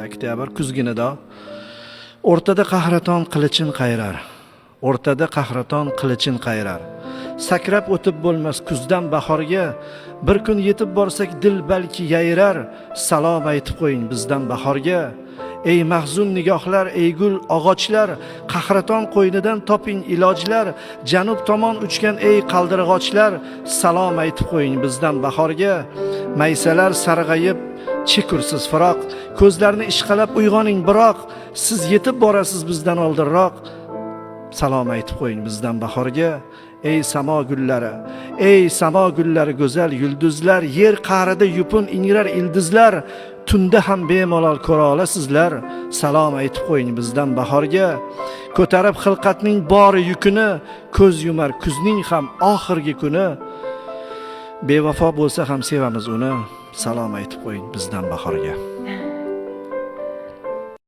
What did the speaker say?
oyida, oktyabr kuzginida o'rtada qahraton qilichin qayrar. O'rtada qahraton qilichin qayrar. Sakrab o'tib bo'lmas kuzdan bahorga, bir kun yetib borsak dil balki yayrar. Salom aytib qo'ying bizdan bahorga. Ey mahzun nigohlar, ey gul og'ochlar, qahraton qo'ynidan toping ilojlar. Janub tomon uchgan ey qaldirg'ochlar, salom aytib qo'ying bizdan bahorga. Maysalar sarg'ayib chekursiz firoq, ko'zlarni ishqalab uyg'oning biroq, siz yetib borasiz bizdan oldinroq. Salom aytib qo'ying bizdan bahorga. Ey samo gullari, ey samo gullari, go'zal yulduzlar, yer qa'rida yupun ingrar ildizlar, tunda ham bemalol ko'ra olasizlar. Salom aytib qo'ying bizdan bahorga. Ko'tarib xilqatning bori yukini, ko'z yumar kuzning ham oxirgi kuni. Bevafo bo'lsa ham sevamiz uni. Salom aytib qo'ying bizdan bahorga.